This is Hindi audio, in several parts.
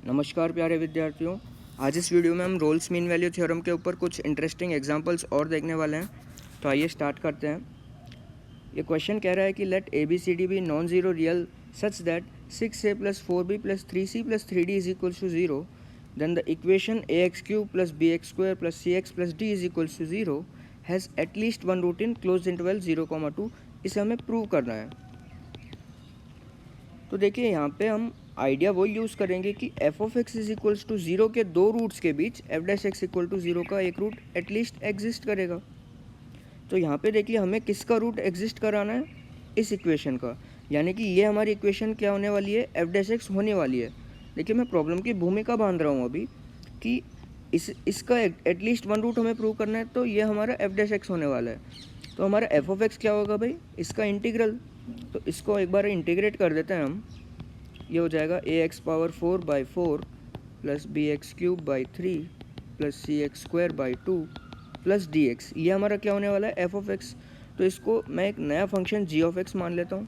नमस्कार प्यारे विद्यार्थियों। आज इस वीडियो में हम रोल्स मीन वैल्यू थ्योरम के ऊपर कुछ इंटरेस्टिंग एग्जांपल्स और देखने वाले हैं। तो आइए स्टार्ट करते हैं। ये क्वेश्चन कह रहा है कि let a b c d be non zero real such that 6a + 4b + 3c + 3d = 0, then the equation ax³ + bx² + cx + d = 0 has at least one root in close interval 0,2। इसे हमें प्रूव करना है। तो देखिए यहाँ पे हम आइडिया वो यूज़ करेंगे कि f of x is equals to 0 के दो रूट्स के बीच f dash x equal to 0 का एक रूट एटलीस्ट एग्जिस्ट करेगा। तो यहाँ पे देखिए हमें किसका रूट एग्जिस्ट कराना है, इस इक्वेशन का, यानी कि ये हमारी इक्वेशन क्या होने वाली है, f डैश x होने वाली है। देखिए मैं प्रॉब्लम की भूमिका बांध रहा हूँ अभी कि इसका एटलीस्ट वन रूट हमें प्रूव करना है, तो ये हमारा f डैश x होने वाला है। तो हमारा f ऑफ x क्या होगा भाई, इसका इंटीग्रल। तो इसको एक बार इंटीग्रेट कर देते हैं हम। ये हो जाएगा ax⁴/4 + bx³/3 + cx²/2 + dx। ये हमारा क्या होने वाला है, f ऑफ x। तो इसको मैं एक नया फंक्शन g ऑफ x मान लेता हूँ।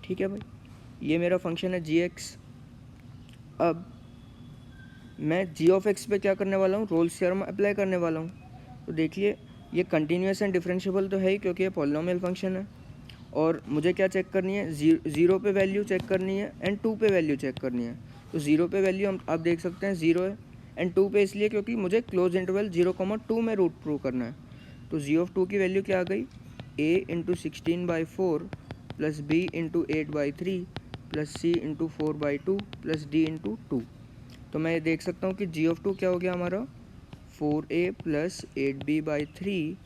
ठीक है भाई, ये मेरा फंक्शन है gx। अब मैं g ऑफ x पे क्या करने वाला हूँ, रोल्स थ्योरम अप्लाई करने वाला हूँ। तो देखिए ये कंटिन्यूस एंड डिफरेंशिएबल तो है ही, क्योंकि ये पॉलिनोमियल फंक्शन है। और मुझे क्या चेक करनी है, ज़ीरो पे वैल्यू चेक करनी है एंड 2 पे वैल्यू चेक करनी है। तो ज़ीरो पे वैल्यू हम आप देख सकते हैं 0 है, एंड 2 पे इसलिए क्योंकि मुझे क्लोज इंटरवल 0,2 में रूट प्रूव करना है। तो जी ऑफ 2 की वैल्यू क्या आ गई, a × 16/4 + b × 8/3 + c × 4/2 + d × 2। तो मैं ये देख सकता हूँ कि जी ऑफ 2 क्या हो गया हमारा, 4a + 8b/3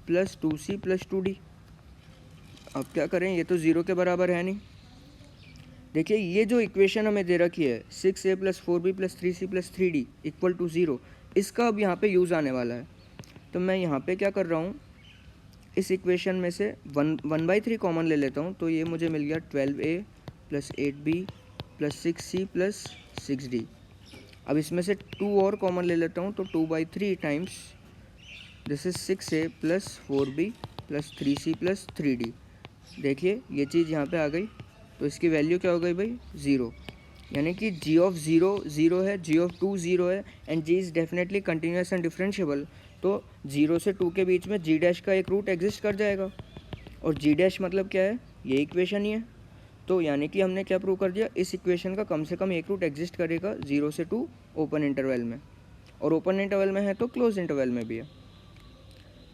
+ 2c + 2d। अब क्या करें, ये तो ज़ीरो के बराबर है नहीं। देखिए ये जो इक्वेशन हमें दे रखी है 6a + 4b + 3c + 3d = 0, इसका अब यहाँ पे यूज़ आने वाला है। तो मैं यहाँ पे क्या कर रहा हूँ, इस इक्वेशन में से 1/3 कॉमन ले लेता हूँ। तो ये मुझे मिल गया 12a + 8b + 6c + 6d। अब इसमें से 2 और कॉमन ले लेता हूँ, तो 2/3 times this is 6a + 4b + 3c + 3d। देखिए ये चीज़ यहाँ पे आ गई, तो इसकी वैल्यू क्या हो गई भाई, 0। यानी कि g ऑफ 0 0 है, g ऑफ 2 0 है, and g is definitely continuous and differentiable. तो 0 से 2 के बीच में g डैश का एक रूट एग्जिस्ट कर जाएगा। और g डैश मतलब क्या है, ये इक्वेशन ही है। तो यानी कि हमने क्या प्रूव कर दिया, इस इक्वेशन का कम से कम एक रूट एग्जिस्ट करेगा 0 से 2 ओपन इंटरवल में, और ओपन इंटरवल में है तो क्लोज इंटरवल में भी है।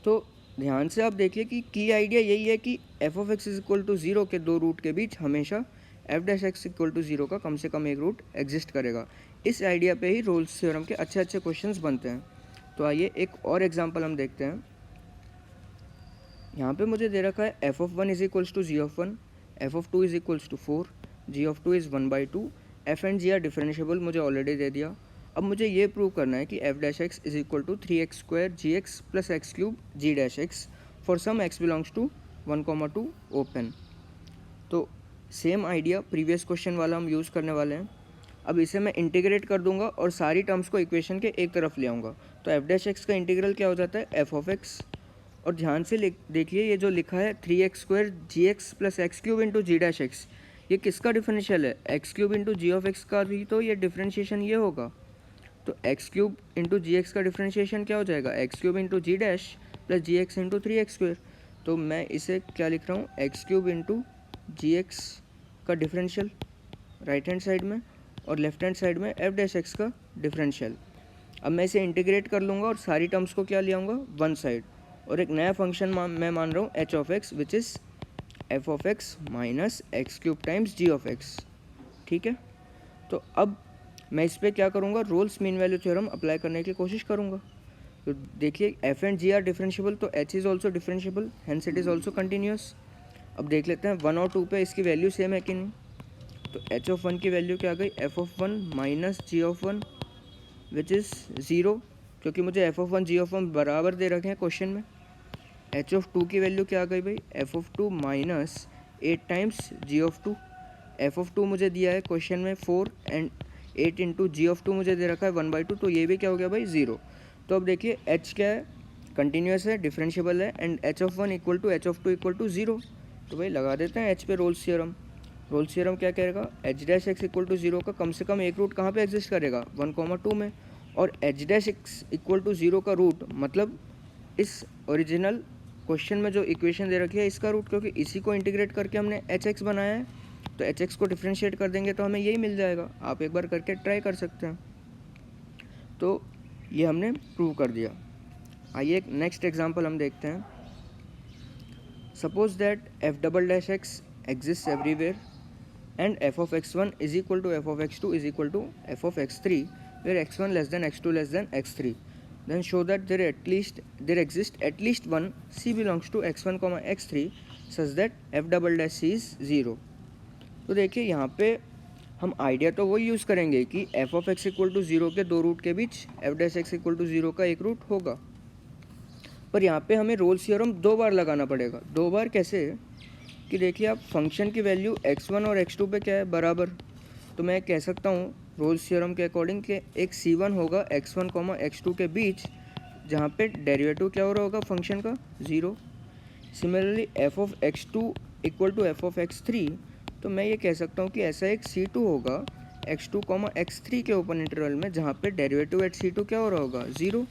तो ध्यान से आप देखिए कि की आइडिया यही है कि f of x equal to 0 के दो रूट के बीच हमेशा f dash x equal to 0 का कम से कम एक रूट एग्जिस्ट करेगा। इस आइडिया पे ही रोल्स थ्योरम के अच्छे अच्छे क्वेश्चंस बनते हैं। तो आइए एक और एग्जांपल हम देखते हैं। यहाँ पे मुझे दे रखा है f of 1 is equals to g of 1, f of 2 is equals to 4, g of 2 is 1/2, f and g are differentiable मुझे ऑलरेडी दे दिया। अब मुझे ये प्रूव करना है कि f dash x is equal to 3x² gx + x³ g dash x for some x belongs to 1,2 open. तो सेम आइडिया प्रीवियस क्वेश्चन वाला हम यूज़ करने वाले हैं। अब इसे मैं इंटीग्रेट कर दूंगा और सारी टर्म्स को इक्वेशन के एक तरफ ले आऊँगा। तो f डैश x का इंटीग्रल क्या हो जाता है, f ऑफ x। और ध्यान से देखिए ये जो लिखा है 3x² gx + x³ × g dash x, ये किसका डिफरेंशियल है, x³ × g ऑफ x का भी तो ये डिफरेंशिएशन ये होगा। तो x³ × gx का डिफरेंशिएशन क्या हो जाएगा, x³ × g dash + gx × 3x²। तो मैं इसे क्या लिख रहा हूँ, x³ × gx का डिफरेंशियल राइट हैंड साइड में, और लेफ्ट हैंड साइड में f डैश x का डिफरेंशियल। अब मैं इसे इंटीग्रेट कर लूँगा और सारी टर्म्स को क्या ले आऊँगा, वन साइड, और एक नया फंक्शन मैं मान रहा हूँ h of x which is f of x minus x³ times g of x। ठीक है, तो अब मैं इस पर क्या करूँगा, Rolle's mean value theorem apply करने की कोशिश करूँगा। तो देखिए f and g are differentiable, तो h is also differentiable, hence it is also continuous. अब देख लेते हैं 1 और 2 पे इसकी वैल्यू सेम है कि नहीं। तो h ऑफ 1 की वैल्यू क्या आ गई, f of 1 minus g of 1 which is 0, क्योंकि मुझे f ऑफ 1 g ऑफ 1 बराबर दे रखे हैं क्वेश्चन में। h ऑफ 2 की वैल्यू क्या आ गई भाई, f of 2 minus 8 times g of 2। f of 2 मुझे दिया है क्वेश्चन में 4, एंड 8 इंटू जी ऑफ 2 मुझे दे रखा है 1/2, तो ये भी क्या हो गया भाई, 0। तो अब देखिए h क्या है, कंटिन्यूस है, डिफरेंशिएबल है, and h of 1 equal to h of 2 equal to 0। तो भाई लगा देते हैं h पे रोल्स थ्योरम। रोल्स थ्योरम क्या कहेगा, H dash x equal to 0 का कम से कम एक रूट कहाँ पे एग्जिस्ट करेगा, 1,2 में, और H dash x equal to 0 का रूट मतलब इस ओरिजिनल क्वेश्चन में जो इक्वेशन दे रखी है इसका रूट, क्योंकि इसी को इंटीग्रेट करके हमने एच एक्स बनाया है, तो एच एक्स को डिफ्रेंशिएट कर देंगे तो हमें यही मिल जाएगा। आप एक बार करके ट्राई कर सकते हैं। तो ये हमने प्रूव कर दिया। आइए एक नेक्स्ट एग्जांपल हम देखते हैं। Suppose that f double dash x exist everywhere and f of x1 is equal to f of x2 is equal to f of x3 where x1 less than x2 less than x3, then show that there exists at least one c belongs to x1 x3 such that f double dash c is 0। तो देखिए यहाँ पे हम आइडिया तो वही यूज़ करेंगे कि F of X equal to 0 के दो रूट के बीच F dash x equal to 0 का एक रूट होगा, पर यहाँ पे हमें रोल्स थ्योरम दो बार लगाना पड़ेगा। दो बार कैसे कि देखिए आप फंक्शन की वैल्यू x1 और x2 पे क्या है, बराबर, तो मैं कह सकता हूँ रोल्स थ्योरम के अकॉर्डिंग कि एक c1 होगा x1 x2 के बीच जहाँ पे डेरिवेटिव क्या हो रहा होगा फंक्शन का, 0। Similarly f of x2 equal to f of x3, तो मैं ये कह सकता हूँ कि ऐसा एक c2 होगा x2 x3 के ओपन इंटरवल में जहाँ पे डेरिवेटिव एट c2 क्या हो रहा होगा, 0।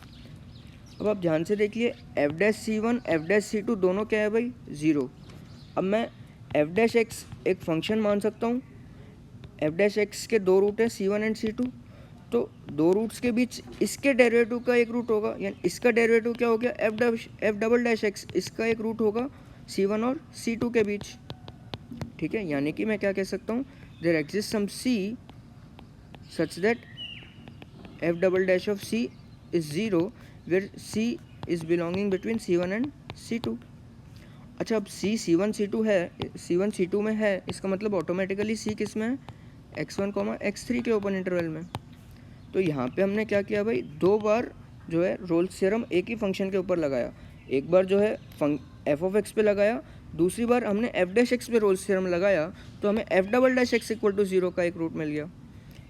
अब आप ध्यान से देखिए F dash c1 F dash c2 दोनों क्या है भाई, 0। अब मैं एफ डैश एक्स एक फंक्शन मान सकता हूँ, एफ डैश एक्स के दो रूट है c1 एंड c2, तो दो रूट्स के बीच इसके डेरिवेटिव का एक रूट होगा, यानी इसका डेरिवेटिव क्या हो गया, एफ डबल डैश एक्स, इसका एक रूट होगा c1 और c2 के बीच, ठीक है। यानी कि मैं क्या कह सकता हूँ, there exist some c such that f double dash of c is 0 where c is belonging between c1 and c2। अच्छा अब c1 c2 है, c1 c2 में है, इसका मतलब ऑटोमेटिकली c किस में है, x1 x3 के ओपन इंटरवल में। तो यहाँ पे हमने क्या किया भाई, दो बार जो है रोल्स थ्योरम एक ही फंक्शन के ऊपर लगाया। एक बार जो है एफ ऑफ एक्स पे लगाया, दूसरी बार हमने एफ डैश एक्स पे रोल्स थ्योरम लगाया, तो हमें f double dash x equal to 0 का एक रूट मिल गया।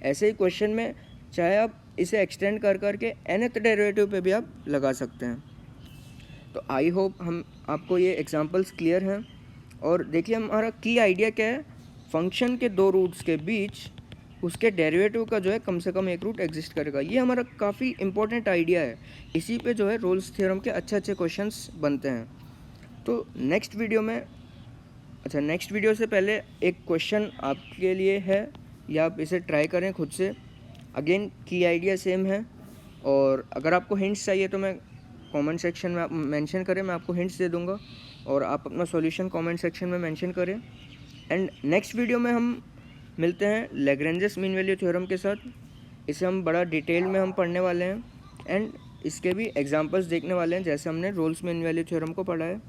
ऐसे ही क्वेश्चन में चाहे आप इसे एक्सटेंड कर करके nth डेरिवेटिव पे भी आप लगा सकते हैं। तो आई होप हम आपको ये एग्जांपल्स क्लियर हैं। और देखिए हमारा की आइडिया क्या है, फंक्शन के दो रूट्स के बीच उसके डेरिवेटिव का जो है कम से कम एक रूट एग्जिस्ट करेगा। ये हमारा काफ़ी इंपॉर्टेंट आइडिया है, इसी पे जो है रोल्स थ्योरम के अच्छे अच्छे क्वेश्चंस बनते हैं। तो नेक्स्ट वीडियो में, अच्छा नेक्स्ट वीडियो से पहले एक क्वेश्चन आपके लिए है, या आप इसे ट्राई करें खुद से। अगेन की आइडिया सेम है, और अगर आपको हिंट्स चाहिए तो मैं कमेंट सेक्शन में आप मेंशन करें, मैं आपको हिंट्स दे दूंगा, और आप अपना सॉल्यूशन कमेंट सेक्शन में मेंशन करें। एंड नेक्स्ट वीडियो में हम मिलते हैं लैग्रेंजेस मीन वैल्यू थ्योरम के साथ। इसे हम बड़ा डिटेल में हम पढ़ने वाले हैं, एंड इसके भी एग्जांपल्स देखने वाले हैं, जैसे हमने रोल्स मीन वैल्यू थ्योरम को पढ़ा है।